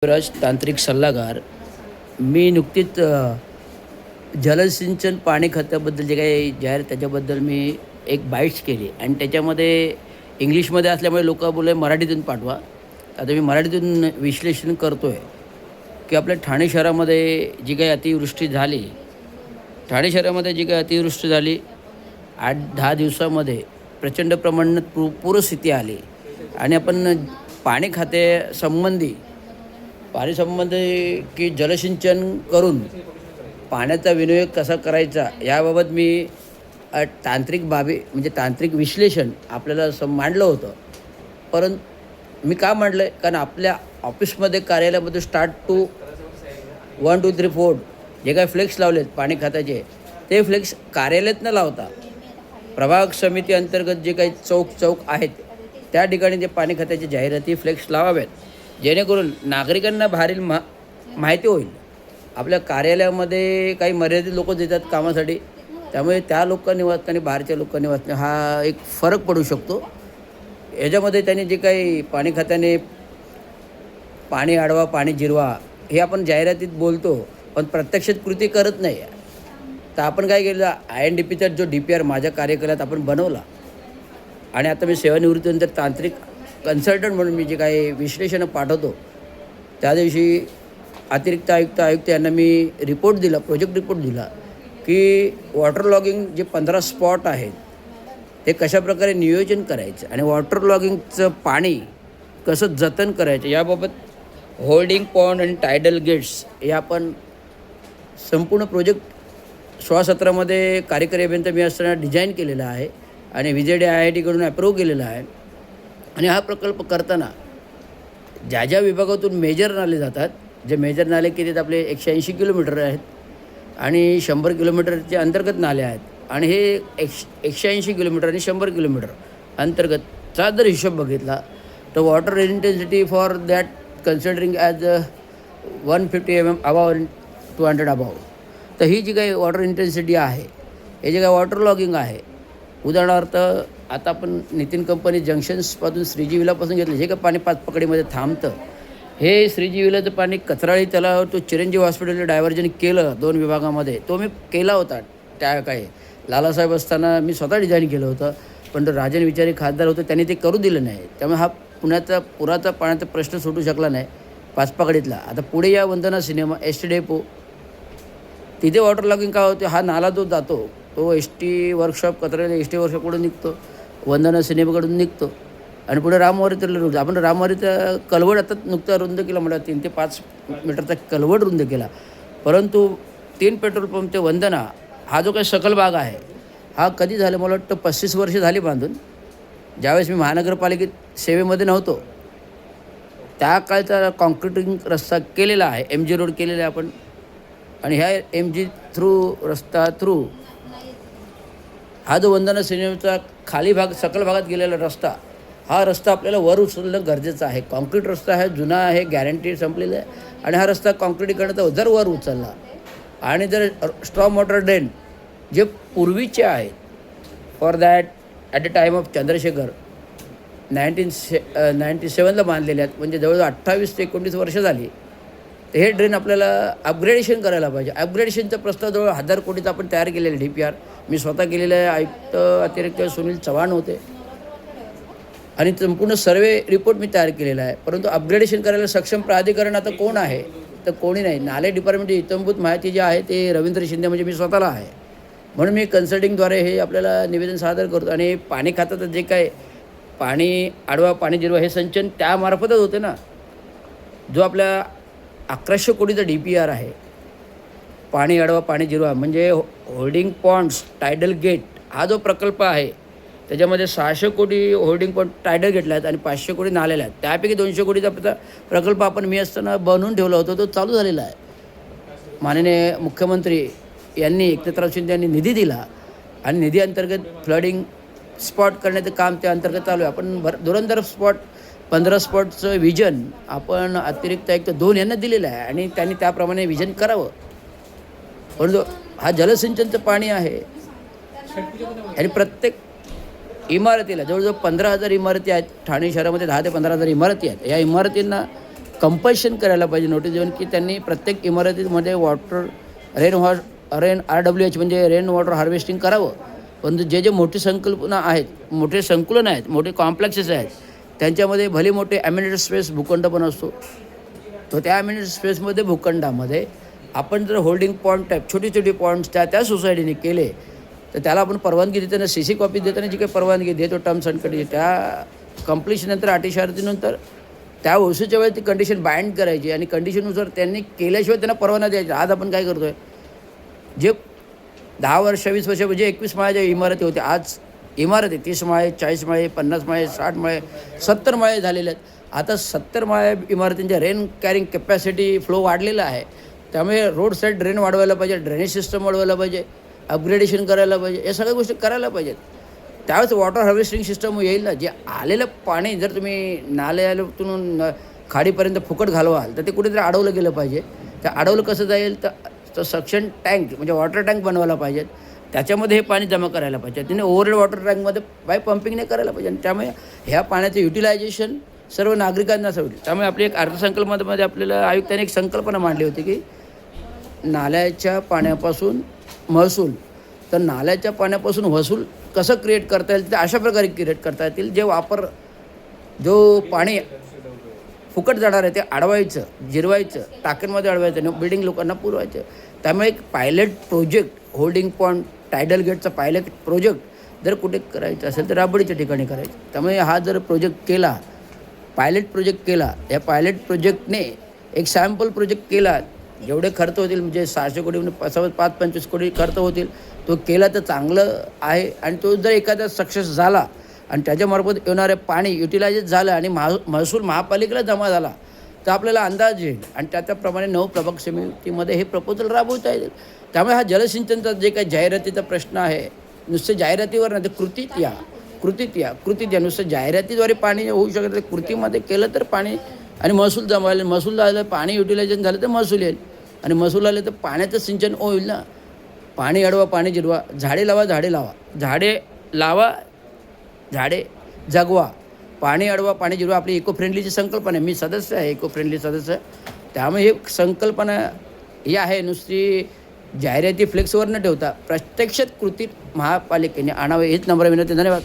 राज तांत्रिक सल्लागार. मी नुकतीच जलसिंचन पाणी खात्याबद्दल जे काही जाहीर त्याच्याबद्दल मी एक बाईट्स केली आणि त्याच्यामध्ये इंग्लिशमध्ये असल्यामुळे लोक बोलले मराठीतून पाठवा. आता मी मराठीतून विश्लेषण करतो आहे की आपल्या ठाणे शहरामध्ये जी काही अतिवृष्टी झाली, ठाणे शहरामध्ये जी काही अतिवृष्टी झाली 8-10 दिवसामध्ये प्रचंड प्रमाणात पूरस्थिती आली आणि आपण पाणी खात्यासंबंधी पाणीसंबंधी की जलसिंचन करून पाण्याचा विनियोग कसा करायचा याबाबत मी तांत्रिक बाबी म्हणजे तांत्रिक विश्लेषण आपल्याला मांडलं होतं. परंतु मी का मांडलं आहे, कारण आपल्या ऑफिसमध्ये कार्यालयामध्ये स्टार्ट टू 1 2 3 4 जे काही फ्लेक्स लावलेत पाणी खात्याचे, ते फ्लेक्स कार्यालयात न लावता प्रभाग समिती अंतर्गत जे काही चौक आहेत त्या ठिकाणी ते पाणी खात्याची जाहिराती फ्लेक्स लावाव्यात, जेणेकरून नागरिकांना बाहेरील माहिती होईल. आपल्या कार्यालयामध्ये काही मर्यादित लोक देतात कामासाठी, त्यामुळे त्या लोकांनी वाचणं आणि बाहेरच्या लोकांनी वाचणं हा एक फरक पडू शकतो. याच्यामध्ये त्यांनी जे काही पाणी खात्याने पाणी अडवा पाणी जिरवा हे आपण जाहिरातीत बोलतो, पण प्रत्यक्षात कृती करत नाही. तर आपण काय केलं, INDPचा जो DPR माझ्या कार्यकालात आपण बनवला आणि आता मी सेवानिवृत्तीनंतर तांत्रिक कन्सल्टंट म्हणून मी जे काही विश्लेषणं पाठवतो, त्या दिवशी अतिरिक्त आयुक्त यांना मी रिपोर्ट दिला, प्रोजेक्ट रिपोर्ट दिला की वॉटर लॉगिंग जे 15 स्पॉट आहेत ते कशाप्रकारे नियोजन करायचं आणि वॉटर लॉगिंगचं पाणी कसं जतन करायचं याबाबत होल्डिंग पॉन्ड आणि टायडल गेट्स हे आपण संपूर्ण प्रोजेक्ट 16-17मध्ये कार्यकारी अभियंता मी असताना डिझाईन केलेला आहे आणि VJD IITकडून अप्रूव्ह केलेला आहे. आणि हा प्रकल्प करताना ज्या ज्या विभागातून मेजर नाले जातात, जे मेजर नाले किती आपले 180 किलोमीटर आहेत आणि 100 किलोमीटरचे अंतर्गत नाले आहेत आणि हे 180 किलोमीटर आणि 100 किलोमीटर अंतर्गतचा जर हिशोब बघितला तर water intensity for that considering as 150 mm above 200 above. तर ही जी काही वॉटर इंटेन्सिटी आहे, हे जे काही वॉटर लॉगिंग आहे, उदाहरणार्थ आता आपण नितीन कंपनी जंक्शन्सपासून श्रीजी विलापासून घेतलं, जे काही पाणी 5 पकडीमध्ये थांबतं, हे श्रीजी विलाचं पाणी कचराळी तलाव तो चिरंजीव हॉस्पिटलला डायव्हर्जन केलं 2 विभागामध्ये. तो मी केला होता त्या काही लालासाहेब असताना मी स्वतः डिझाईन केलं होतं, पण तो राजन विचारी खासदार होतं, त्यांनी ते करू दिलं नाही. त्यामुळे हा पुण्याचा पुराचा पाण्याचा प्रश्न सुटू शकला नाही 5 पकडीतला. आता पुढे या वंदना सिनेमा ST डेपो तिथे वॉटर लॉगिंग का होते, हा नाला जो जातो तो ST वर्कशॉप कचऱ्याला ST वर्कशॉपकडून निघतो, वंदना सिनेमाकडून निघतो आणि पुढे रामवारीतला रोड. आपण रामवारीचा कलवड आता नुकता रुंद केला, मला 3 ते 5 मीटरचा कलवड रुंद केला. परंतु 3 पेट्रोल पंप ते वंदना हा जो काही सकल भाग आहे हा कधी झाला, मला वाटतं 35 वर्ष झाली बांधून. ज्यावेळेस मी महानगरपालिकेत सेवेमध्ये नव्हतो त्या काळचा कॉन्क्रिटिंग रस्ता केलेला आहे, MG रोड केलेला आहे आपण. आणि ह्या MG रस्ता थ्रू हा जो वंदना सिनेमाचा खाली भाग सकल भागात गेलेला रस्ता, हा रस्ता आपल्याला वर उचलणं गरजेचं आहे. कॉन्क्रीट रस्ता आहे, जुना आहे, गॅरंटी संपलेला आहे आणि हा रस्ता कॉन्क्रीटीकरणाचा जर वर उचलला आणि जर स्ट्रॉम वॉटर ड्रेन जे पूर्वीचे आहेत for that at the time of Chandrashekhar 1997ला बांधलेले आहेत, म्हणजे जवळजवळ 28 ते 19 वर्ष झाली. तर हे ड्रेन आपल्याला अपग्रेडेशन करायला पाहिजे. अपग्रेडेशनचा प्रस्ताव जवळ 1000 कोटीचा आपण तयार केलेला DPR मी स्वतः केलेलं आहे. आयुक्त अतिरिक्त सुनील चव्हाण होते आणि संपूर्ण सर्वे रिपोर्ट मी तयार केलेला आहे. परंतु अपग्रेडेशन करायला सक्षम प्राधिकरण आता कोण आहे, तर कोणी नाही. नाले डिपार्टमेंटची इत्थंभूत माहिती जी आहे ते रवींद्र शिंदे म्हणजे मी स्वतःला आहे. म्हणून मी कन्सल्टिंगद्वारे हे आपल्याला निवेदन सादर करतो. आणि पाणी खात्याचं जे काय पाणी अडवा पाणी जिरवा हे संचन त्यामार्फतच होते ना. जो आपल्या 1100 कोटीचा DPR आहे पाणी अडवा पाणी जिरवा, म्हणजे होल्डिंग पॉन्ड्स टायडल गेट हा जो प्रकल्प आहे त्याच्यामध्ये 600 कोटी होल्डिंग पॉन्ड टायडल गेटला आहेत आणि 500 कोटी नालेला आहेत. त्यापैकी 200 कोटीचा प्रकल्प आपण मी असताना बनवून ठेवला होता, तो चालू झालेला आहे. माननीय मुख्यमंत्री यांनी एकनाथराव शिंदे यांनी निधी दिला आणि निधी अंतर्गत फ्लडिंग स्पॉट करण्याचं काम त्या अंतर्गत चालू आहे. आपण धुरंधर स्पॉट 15 स्पॉटचं विजन आपण अतिरिक्त आयुक्त 2 यांना दिलेलं आहे आणि त्यांनी त्याप्रमाणे विजन करावं. परंतु हा जलसिंचनचं पाणी आहे आणि प्रत्येक इमारतीला जवळजवळ 15,000 इमारती आहेत ठाणे शहरामध्ये. 10 ते 15,000 इमारती आहेत. या इमारतींना कंपल्शन करायला पाहिजे नोटीस देऊन की त्यांनी प्रत्येक इमारतीमध्ये रेन RWH म्हणजे रेन वॉटर हार्वेस्टिंग करावं. पण जे मोठी संकल्पना आहेत, मोठे संकुलन आहेत, मोठे कॉम्प्लेक्सेस आहेत, त्यांच्यामध्ये भले मोठे ॲम्युनिटेड स्पेस भूखंड पण असतो. तो त्या ॲम्युनिटेड स्पेसमध्ये भूखंडामध्ये आपण जर होल्डिंग पॉईंट टाईप छोटी छोटी पॉईंट्स त्या सोसायटीने केले तर त्याला आपण परवानगी देताना CC कॉपी देताना जी काही परवानगी देतो टर्म्स अँड कंडिशन त्या कंप्लिशनंतर अटी शर्तीनंतर त्या वस्तूच्या वेळेस ती कंडिशन बाइंड करायची आणि कंडिशननुसार त्यांनी केल्याशिवाय त्यांना परवाना द्यायचा. आज आपण काय करतो आहे, जे 10 वर्ष 20 वर्ष म्हणजे 21 माळ्याच्या इमारती होत्या, आज इमारती 30 माळे 40 माळे 50 माळे 60 माळे 70 माळे झालेले आहेत. आता 70 माळे इमारतींच्या रेन कॅरिंग कॅपॅसिटी फ्लो वाढलेला आहे. त्यामुळे रोड साईड ड्रेन वाढवायला पाहिजे, ड्रेनेज सिस्टम वाढवायला पाहिजे, अपग्रेडेशन करायला पाहिजे, या सगळ्या गोष्टी करायला पाहिजेत. त्यावेळेस वॉटर हार्वेस्टिंग सिस्टम येईल ना. जे आलेलं पाणी जर तुम्ही नाल्यातून खाडीपर्यंत फुकट घालवाल तर ते कुठेतरी अडवलं गेलं पाहिजे. ते अडवलं कसं जाईल तर सक्शन टँक म्हणजे वॉटर टँक बनवायला पाहिजेत, त्याच्यामध्ये हे पाणी जमा करायला पाहिजे. त्याने ओव्हरहेड वॉटर टँकमध्ये बाय पंपिंगने करायला पाहिजे. आणि त्यामुळे ह्या पाण्याचं युटिलायझेशन सर्व नागरिकांना होईल. त्यामुळे आपली एक अर्थसंकल्पामध्ये आपल्याला आयुक्तांनी एक संकल्पना मांडली होती की नाल्याच्या पाण्यापासून महसूल, तर नाल्याच्या पाण्यापासून वसूल कसं क्रिएट करता येईल ते अशा प्रकारे क्रिएट करता येतील. जो पाणी फुकट जाणार आहे ते अडवायचं, जिरवायचं, टाक्यांमध्ये अडवायचं आणि बिल्डिंग लोकांना पुरवायचं. त्यामुळे एक pilot project holding point tidal गेटचा पायलट प्रोजेक्ट जर कुठे करायचं असेल तर राबडीच्या ठिकाणी करायचं. त्यामुळे हा जर प्रोजेक्ट केला, पायलट प्रोजेक्ट केला, या पायलट प्रोजेक्टने एक सॅम्पल प्रोजेक्ट केला, जेवढे खर्च होतील म्हणजे 600 कोटी म्हणजे 5-25 कोटी खर्च होतील, तो केला तर चांगलं आहे. आणि तो जर एखादा सक्सेस झाला आणि त्याच्यामार्फत येणारे पाणी युटिलाइज झालं आणि महसूल महापालिकेला जमा झाला तर आपल्याला अंदाज येईल आणि त्याप्रमाणे 9 प्रभाग समितीमध्ये हे प्रपोजल राबवता येईल. त्यामुळे हा जलसिंचनचा जे काही जाहिरातीचा प्रश्न आहे, नुसते जाहिरातीवर नाही तर कृतीत या नुसतं जाहिरातीद्वारे पाणी होऊ शकत नाही. कृतीमध्ये केलं तर पाणी आणि महसूल जमायला, महसूल झालं पाणी युटिलायझेशन झालं तर महसूल येईल आणि महसूल आले तर पाण्याचं सिंचन होईल ना. पाणी अडवा, पाणी जिरवा, झाडे लावा, झाडे जगवा, पाणी अडवा, पाणी जिरवा. आपली इको फ्रेंडलीची संकल्पना आहे. मी सदस्य आहे इको फ्रेंडली सदस्य. त्यामुळे ही संकल्पना ही आहे, नुसती जाहिराती फ्लेक्सवर न ठेवता प्रत्यक्षात कृतीत महापालिकेने आणावे, हेच नम्र विनंती. धन्यवाद.